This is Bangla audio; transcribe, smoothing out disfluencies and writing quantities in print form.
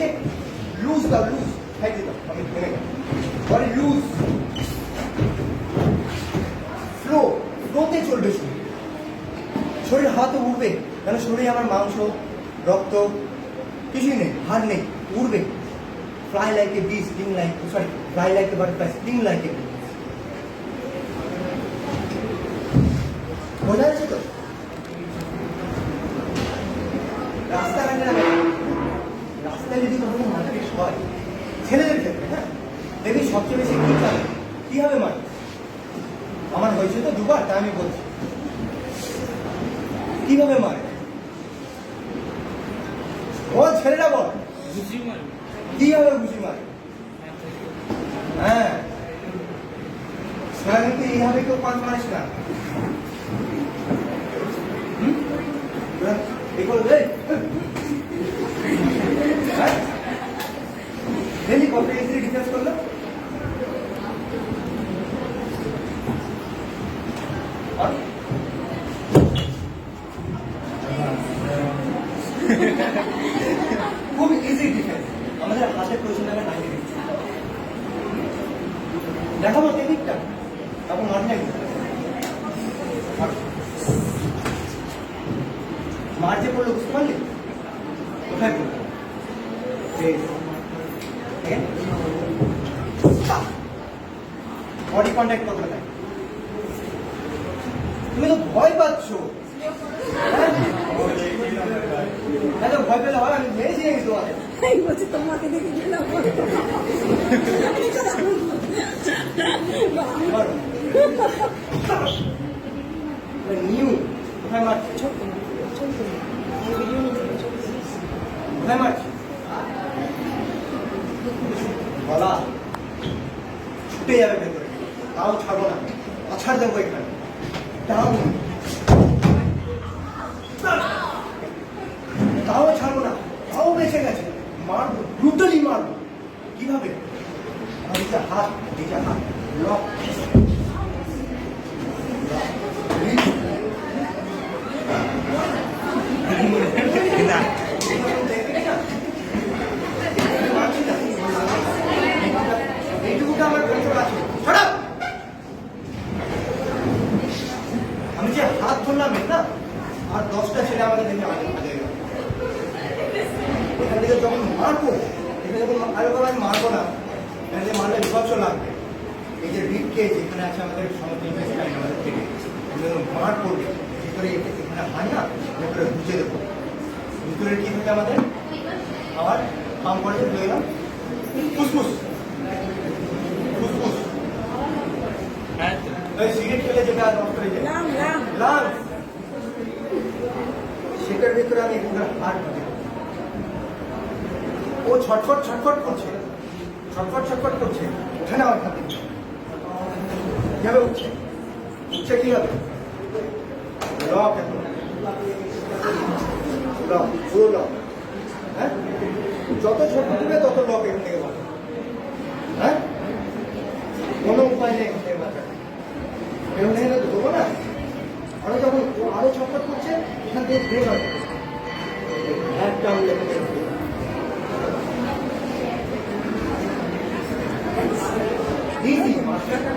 বডিকে লুজ দাও, লুজ খাইতে দাও, আমি থেমে গেলাম। বডি লুজ, ফ্লোতে চলবে শরীর। শরীর হাতে উঠবে, কেন শরীরে আমার মাংস, রক্ত কিছুই নেই, হাড় নেই, উড়বে। Fly like a bee, sting like, sorry, fly like a butterfly, sting like a bee. বোঝা যাচ্ছে তো? রাস্তাঘাটে রাস্তায় যদি কখনো মারপিট হয়, ছেলেদের ক্ষেত্রে, হ্যাঁ, দেখবি সবচেয়ে বেশি কি চায়, কিভাবে মারে? আমার হয়েছে তো দুবার, তাই আমি বলছি কিভাবে মারে। বল ছেলেরা বল, কিভাবে বুঝি মারে? হ্যাঁ, সেটা কিন্তু এইভাবে কেউ পাঁচ মারিস না। ডেলি কম্প্রিহেন্সিভ ডিফেন্স করলো, খুব ইজি ডিফেন্স। আমাদের হাতের পজিশন আমরা 90 ডিগ্রি দেখাবো টেকনিকটা, তখন মার নাই মার যে পড়লো, বুঝতে পারলি? কোথায় পড়লো? বডি কন্ট্যাক্ট করতে থাকে। তুমি তো ভয় পাচ্ছ, ভয় পেলে হয়? আমি মেরেছি নাকি তোমাকে? তোমাকে দেখে নিউ কোথায় মারছি? কোথায় মারছি? গলা ছুটে যাবে ভেতরে, তাও ছাড়বো না, আছাড় দেবো এখানে, তাও ছাড়বো না, তাও বেঁচে গেছে, মারবো, ব্রুটালি মারবো। কিভাবে? হাত, লক, এইটুকুটা আমার কন্ট্রোল আছে। আমি যে হাত ধরলাম না, আর 10টা ছেলে আমাকে দেখে এখান থেকে যখন মারবো, এখানে যখন আমি মারবো না, এখানে মারলে বিভৎস লাগবে। এই যে রিপ কেজ এখানে আছে আমাদের সমস্ত ইনভেস্টমেন্ট, আমাদের থেকে মার করবে ভিতরে, এখানে হয় না, ভেতরে বুঝে দেবো। ভিতরে কি থাকে আমাদের, আবার পাম করে ধরে গেলাম ফুসফুস, ফুসফুস, সিগারেট খেলে যেটা নষ্ট হয়ে যায়, লাংস, সেটার ভিতরে আমি এখানকার হার্ট ঢুকে, ও ছটফট ছটফট করছে, ওখানে আমার হাতে কিভাবে উঠছে কিভাবে? লক, লক, পুরো লক। হ্যাঁ, যত ছোট দিবে তত লক এখান থেকে বাঁচা। হ্যাঁ, কোনো উপায় নেই এখান থেকে বাঁচা। এখান থেকে ধরবো না, আরো যখন আরো ছটফট করছে, এখান থেকে ব্রেক হবে, একটা ইজি মাস্টারটা